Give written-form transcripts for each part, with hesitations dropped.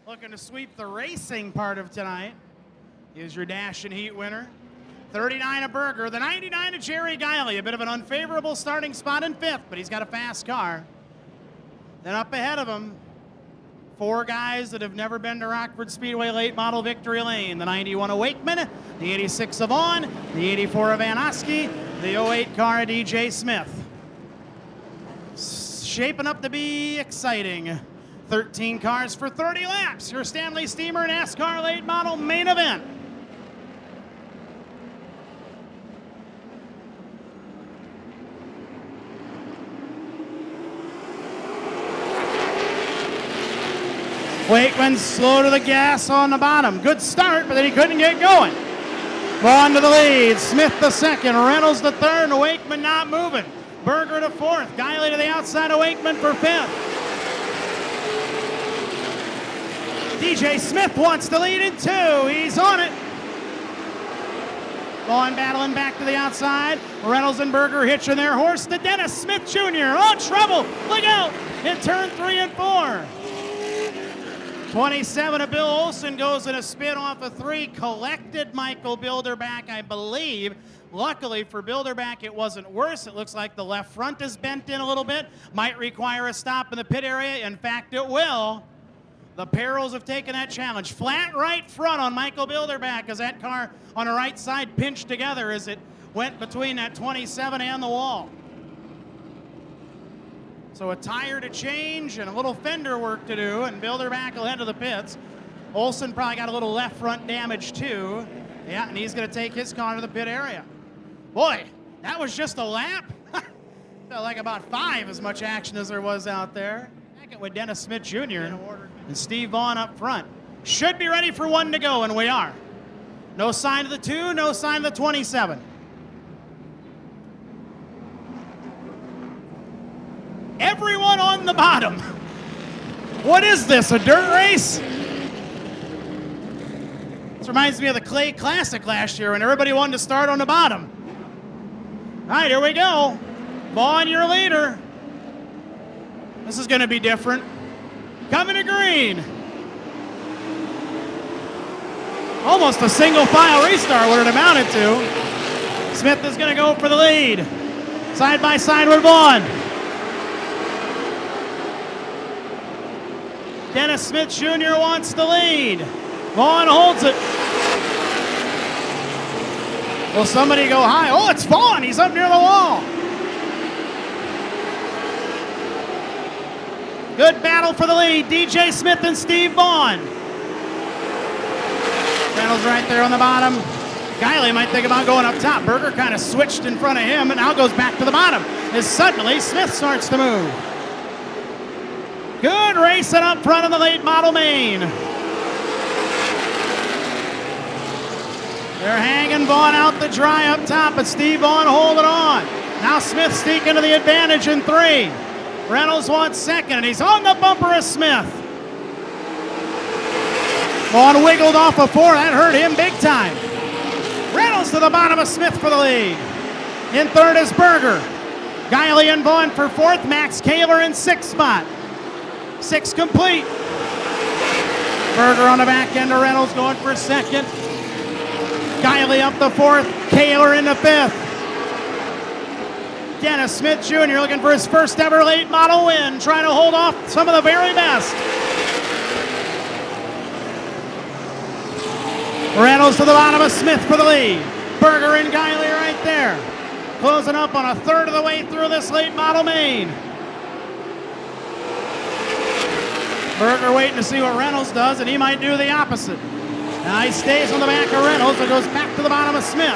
looking to sweep the racing part of tonight. Here's your dash and heat winner. 39 of Berger, the 99 of Jerry Guiley. A bit of an unfavorable starting spot in fifth, but he's got a fast car. Then up ahead of him, four guys that have never been to Rockford Speedway late model victory lane. The 91 of Wakeman, the 86 of Vaughn, the 84 of Van Oski, the 08 car of DJ Smith. Shaping up to be exciting. 13 cars for 30 laps. Your Stanley Steamer NASCAR late model main event. Wakeman slow to the gas on the bottom. Good start, but then he couldn't get going. Vaughn to the lead. Smith the second. Reynolds the third. And Wakeman not moving. Berger to fourth. Guiley to the outside of Wakeman for fifth. DJ Smith wants to lead in two. He's on it. Vaughn battling back to the outside. Reynolds and Berger hitching their horse to Dennis Smith Jr. Oh, trouble. Look out in turn 3 and 4. 27 of Bill Olson goes in a spin off of 3. Collected Michael Bilderback, I believe. Luckily for Bilderback, it wasn't worse. It looks like the left front is bent in a little bit. Might require a stop in the pit area. In fact, it will. The Perils have taken that challenge. Flat right front on Michael Bilderback as that car on the right side pinched together as it went between that 27 and the wall. So a tire to change and a little fender work to do, and Bilderback will head to the pits. Olson probably got a little left front damage too. Yeah, and he's going to take his car to the pit area. Boy, that was just a lap. Felt like about 5 as much action as there was out there. Second with Dennis Smith Jr. and Steve Vaughn up front. Should be ready for 1 to go, and we are. No sign of the 2, no sign of the 27. Everyone on the bottom. What is this, a dirt race? This reminds me of the Clay Classic last year when everybody wanted to start on the bottom. All right, here we go. Vaughn, your leader. This is going to be different. Coming to green. Almost a single file restart what it amounted to. Smith is going to go for the lead. Side by side with Vaughn. Dennis Smith Jr. wants the lead. Vaughn holds it. Will somebody go high? Oh, it's Vaughn. He's up near the wall. Good battle for the lead. DJ Smith and Steve Vaughn. Reynolds right there on the bottom. Guiley might think about going up top. Berger kind of switched in front of him and now goes back to the bottom as suddenly Smith starts to move. Good racing up front in the late model main. They're hanging Vaughn out to dry up top, but Steve Vaughn holding on. Now Smith sneaking to the advantage in 3. Reynolds wants second, and he's on the bumper of Smith. Vaughn wiggled off of 4. That hurt him big time. Reynolds to the bottom of Smith for the lead. In 3rd is Berger. Guiley and Vaughn for 4th. Max Kaler in 6th spot. 6 complete. Berger on the back end of Reynolds going for 2nd. Guiley up the 4th. Kaler in the 5th. Dennis Smith Jr. looking for his first ever late model win, trying to hold off some of the very best. Reynolds to the bottom of Smith for the lead. Berger and Guiley right there. Closing up on a 1/3 of the way through this late model main. Berger waiting to see what Reynolds does, and he might do the opposite. Now he stays on the back of Reynolds and goes back to the bottom of Smith.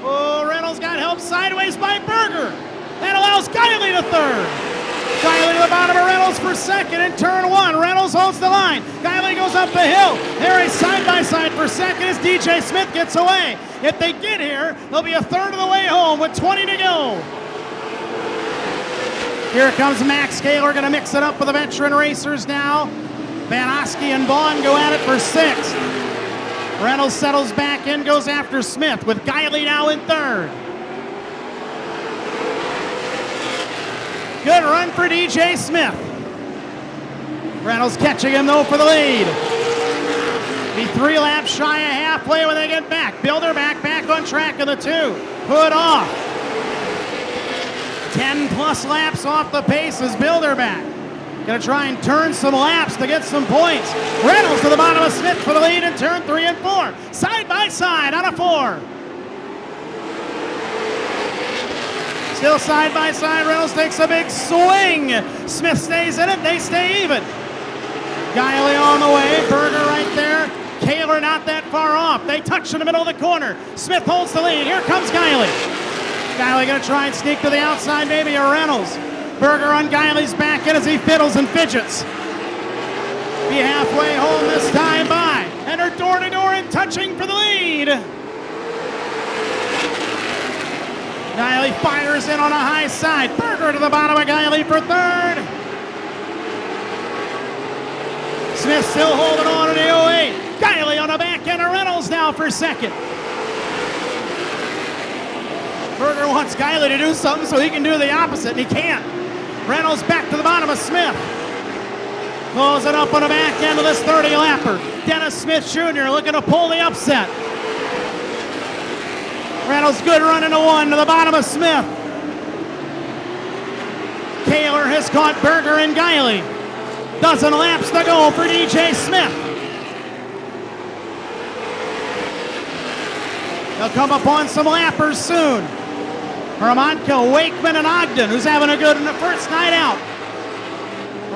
Oh, Reynolds got help sideways by Berger. That allows Guiley to 3rd. Guiley to the bottom of Reynolds for 2nd in turn 1. Reynolds holds the line. Guiley goes up the hill. They're side by side for 2nd as DJ Smith gets away. If they get here, they'll be a 1/3 of the way home with 20 to go. Here comes Max Kaler, going to mix it up with the veteran racers now. Van Oski and Vaughn go at it for 6th. Reynolds settles back in, goes after Smith with Guiley now in 3rd. Good run for DJ Smith. Reynolds catching him though for the lead. Be 3 laps shy of halfway when they get back. Bilderback back on track in the 2. Put off. 10 plus laps off the pace is Bilderback. Gonna try and turn some laps to get some points. Reynolds to the bottom of Smith for the lead in turn 3 and 4. Side by side on a 4. Still side by side, Reynolds takes a big swing. Smith stays in it, they stay even. Guiley on the way, Berger right there. Kaler not that far off. They touch in the middle of the corner. Smith holds the lead. Here comes Guiley. Guiley gonna try and sneak to the outside, maybe a Reynolds. Berger on Guiley's back end as he fiddles and fidgets. Be halfway home this time by. And her door to door and touching for the lead. Guiley fires in on a high side. Berger to the bottom of Guiley for 3rd. Smith still holding on in the 08. Guiley on the back end of Reynolds now for 2nd. Berger wants Guiley to do something so he can do the opposite, and he can't. Reynolds back to the bottom of Smith. Closing up on the back end of this 30-lapper. Dennis Smith Jr. looking to pull the upset. Reynolds good run into 1 to the bottom of Smith. Kaler has caught Berger and Guiley. Dozen laps to go for DJ Smith. They'll come upon some lappers soon. Ramonka, Wakeman, and Ogden, who's having a good first night out.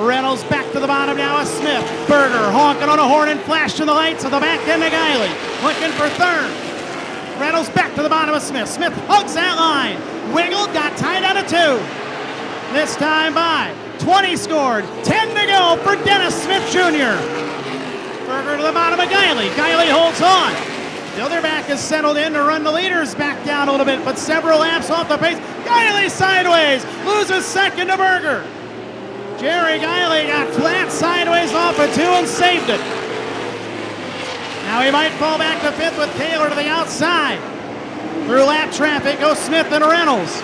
Reynolds back to the bottom now with Smith. Berger honking on a horn and flashing the lights at the back end of Guiley. Looking for 3rd. Reynolds back to the bottom of Smith. Smith hugs that line. Wiggled, got tied out of 2. This time by. 20 scored. 10 to go for Dennis Smith Jr. Berger to the bottom of Guiley. Guiley holds on. Bilderback is settled in to run the leaders back down a little bit, but several laps off the pace. Guiley sideways, loses 2nd to Berger. Jerry Guiley got flat sideways off of 2 and saved it. Now he might fall back to 5th with Kaler to the outside. Through lap traffic goes Smith and Reynolds.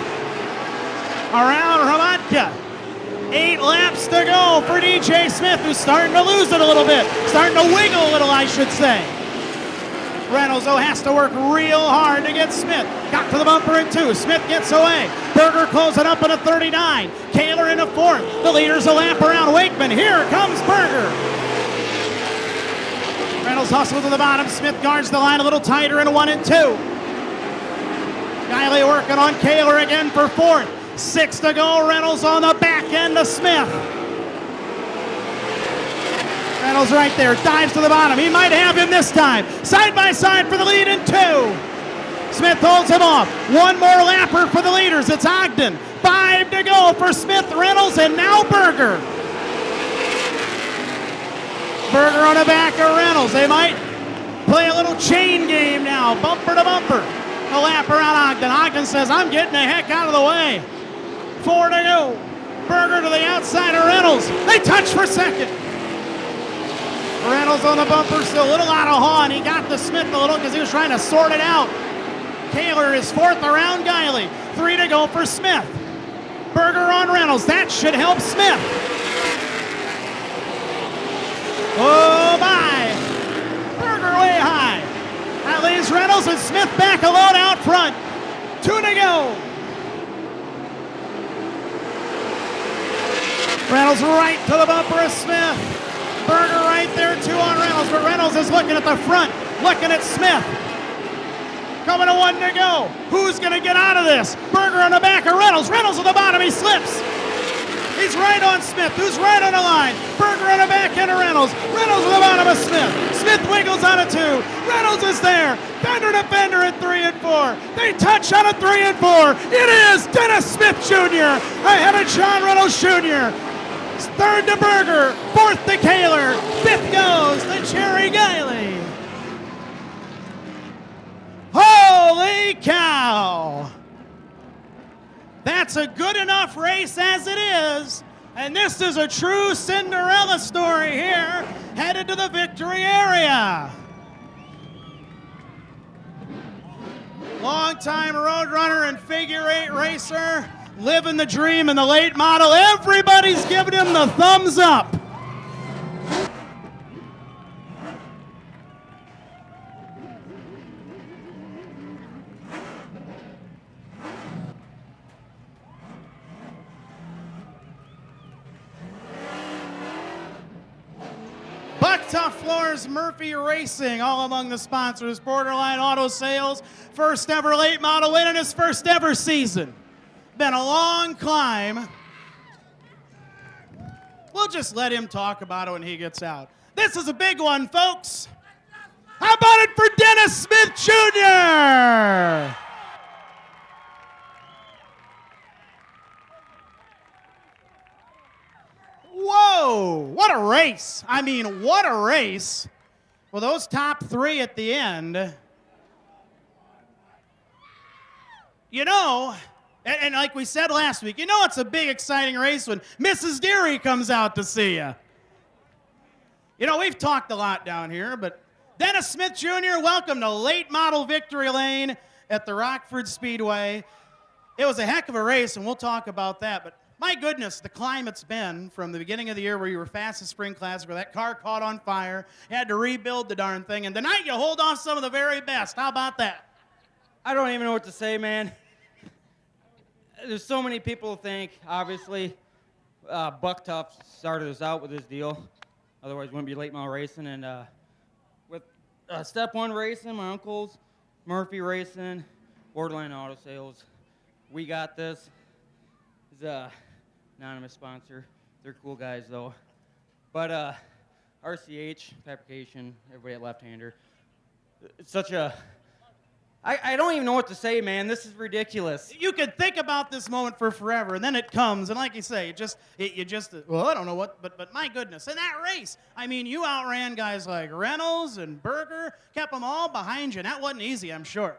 Around Ramonka. 8 laps to go for DJ Smith, who's starting to lose it a little bit. Starting to wiggle a little, I should say. Reynolds, though, has to work real hard to get Smith. Got to the bumper in 2. Smith gets away. Berger closing up in a 39. Kaler in a 4th. The leader's a lap around Wakeman. Here comes Berger. Reynolds hustles to the bottom. Smith guards the line a little tighter in 1 and 2. Guiley working on Kaler again for 4th. 6 to go. Reynolds on the back end of Smith. Reynolds right there, dives to the bottom. He might have him this time. Side by side for the lead in 2. Smith holds him off. 1 more lapper for the leaders. It's Ogden. 5 to go for Smith, Reynolds, and now Berger. Berger on the back of Reynolds. They might play a little chain game now, bumper to bumper. A lap around Ogden. Ogden says, I'm getting the heck out of the way. 4 to go. Berger to the outside of Reynolds. They touch for 2nd. Reynolds on the bumper, still a little out of haw, and he got to Smith a little because he was trying to sort it out. Kaler is 4th around Guiley. 3 to go for Smith. Berger on Reynolds. That should help Smith. Oh, my. Berger way high. That leaves Reynolds and Smith back alone out front. 2 to go. Reynolds right to the bumper of Smith. Berger right there, 2 on Reynolds, but Reynolds is looking at the front, looking at Smith. Coming to 1 to go. Who's going to get out of this? Berger on the back of Reynolds. Reynolds on the bottom, he slips. He's right on Smith, who's right on the line. Berger on the back end of Reynolds. Reynolds on the bottom of Smith. Smith wiggles out of 2. Reynolds is there. Fender to fender at 3 and 4. They touch on a 3 and 4. It is Dennis Smith Jr. ahead of John Reynolds Jr. 3rd to Berger, 4th to Kaler, 5th goes to Jerry Guiley. Holy cow! That's a good enough race as it is, and this is a true Cinderella story here, headed to the victory area. Longtime road runner and figure 8 racer, living the dream in the late model. Everybody's giving him the thumbs up. Tough Floors, Murphy Racing, all among the sponsors. Borderline Auto Sales, first ever late model win in his first ever season. Been a long climb. We'll just let him talk about it when he gets out. This is a big one, folks. How about it for Dennis Smith Jr.? Whoa, what a race. I mean, what a race. Well, those top three at the end. You know, and like we said last week, you know it's a big, exciting race when Mrs. Deary comes out to see you. You know, we've talked a lot down here, but Dennis Smith Jr., welcome to late model victory lane at the Rockford Speedway. It was a heck of a race, and we'll talk about that, but my goodness, the climb it's been from the beginning of the year where you were fastest Spring Classic, where that car caught on fire, you had to rebuild the darn thing, and tonight you hold off some of the very best. How about that? I don't even know what to say, man. There's so many people to thank, obviously. Buck Tuff started us out with this deal. Otherwise, it wouldn't be late model racing. And with Step 1 Racing, my uncles, Murphy Racing, Borderline Auto Sales, we got this. It's a anonymous sponsor. They're cool guys, though. But RCH, Fabrication, everybody at Left Hander. It's such a... I don't even know what to say, man. This is ridiculous. You could think about this moment for forever, and then it comes, and like you say, well, I don't know what, but my goodness. In that race, I mean, you outran guys like Reynolds and Berger, kept them all behind you, and that wasn't easy, I'm sure.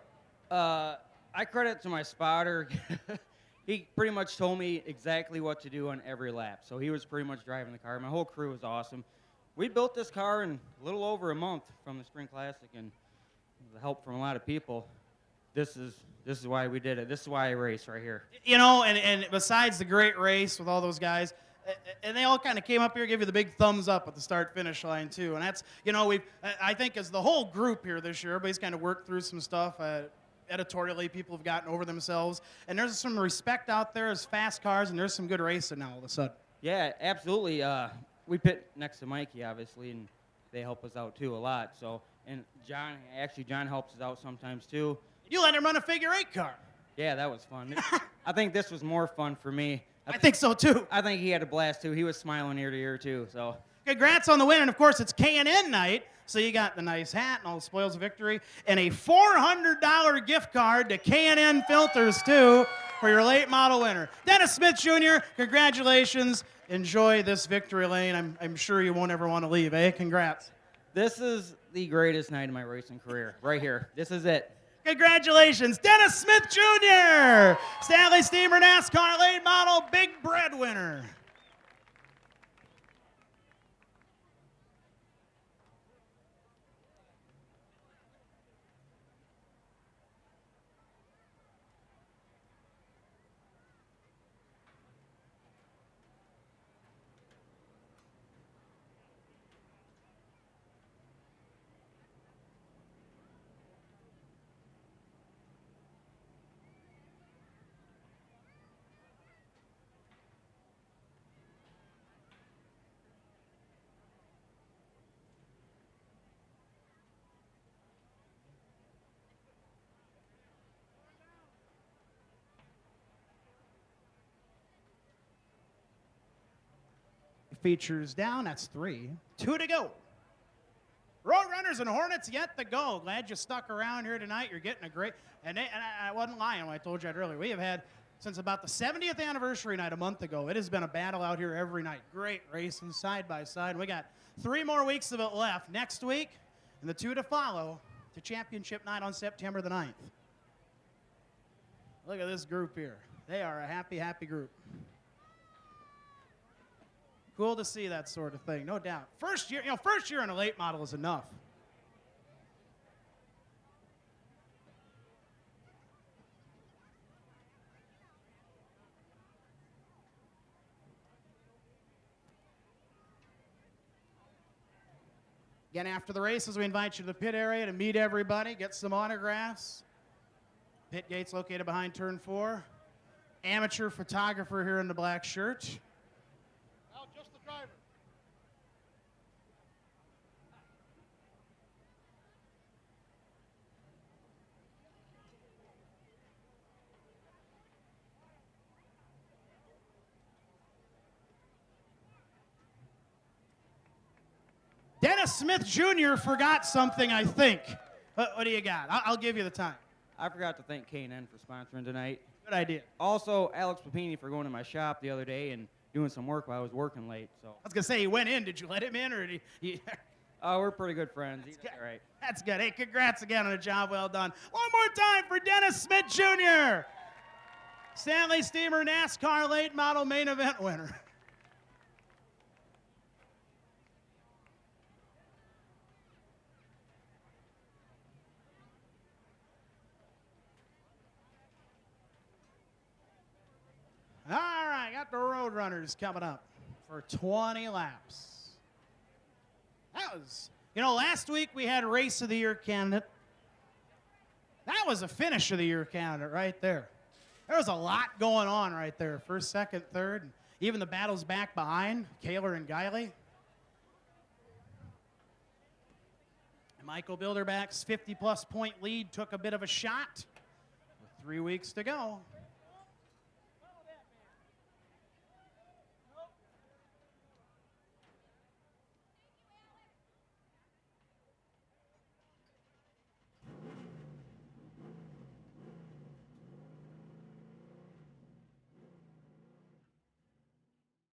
I credit to my spotter. He pretty much told me exactly what to do on every lap, so he was pretty much driving the car. My whole crew was awesome. We built this car in a little over a month from the Spring Classic, and with the help from a lot of people, this is why we did it. This is why I race right here. You know, and besides the great race with all those guys, and they all kind of came up here, give you the big thumbs up at the start-finish line, too. And that's, you know, I think as the whole group here this year, everybody's kind of worked through some stuff. Editorially, people have gotten over themselves. And there's some respect out there as fast cars, and there's some good racing now all of a sudden. Yeah, absolutely. We pit next to Mikey, obviously, and they help us out, too, a lot. So, and John helps us out sometimes, too. You let him run a figure-8 car. Yeah, that was fun. I think this was more fun for me. I think so, too. I think he had a blast, too. He was smiling ear to ear, too. So, congrats on the win. And, of course, it's K&N night. So you got the nice hat and all the spoils of victory and a $400 gift card to K&N Filters, too, for your late model winner. Dennis Smith Jr., congratulations. Enjoy this victory lane. I'm sure you won't ever want to leave, eh? Congrats. This is the greatest night of my racing career, right here. This is it. Congratulations, Dennis Smith Jr., Stanley Steamer NASCAR late model big breadwinner. Features down, that's 3. 2 to go. Roadrunners and Hornets yet to go. Glad you stuck around here tonight. You're getting a great, and I wasn't lying when I told you that earlier. We have had, since about the 70th anniversary night a month ago, it has been a battle out here every night. Great racing side by side. We got 3 more weeks of it left. Next week, and the 2 to follow, to championship night on September the 9th. Look at this group here. They are a happy, happy group. Cool to see that sort of thing, no doubt. First year in a late model is enough. Again, after the races, we invite you to the pit area to meet everybody, get some autographs. Pit gate's located behind turn 4. Amateur photographer here in the black shirt. Dennis Smith Jr. forgot something, I think. What do you got? I'll give you the time. I forgot to thank K&N for sponsoring tonight. Good idea. Also, Alex Papini for going to my shop the other day and doing some work while I was working late. So I was going to say, he went in. Did you let him in, or did he? we're pretty good friends. He's all right. That's good. Hey, congrats again on a job well done. One more time for Dennis Smith Jr., Stanley Steamer NASCAR late model main event winner. All right, got the Roadrunners coming up for 20 laps. That was, last week we had Race of the Year candidate. That was a Finish of the Year candidate right there. There was a lot going on right there. First, second, third, and even the battles back behind, Kaler and Guiley. And Michael Bilderback's 50-plus point lead took a bit of a shot with 3 weeks to go.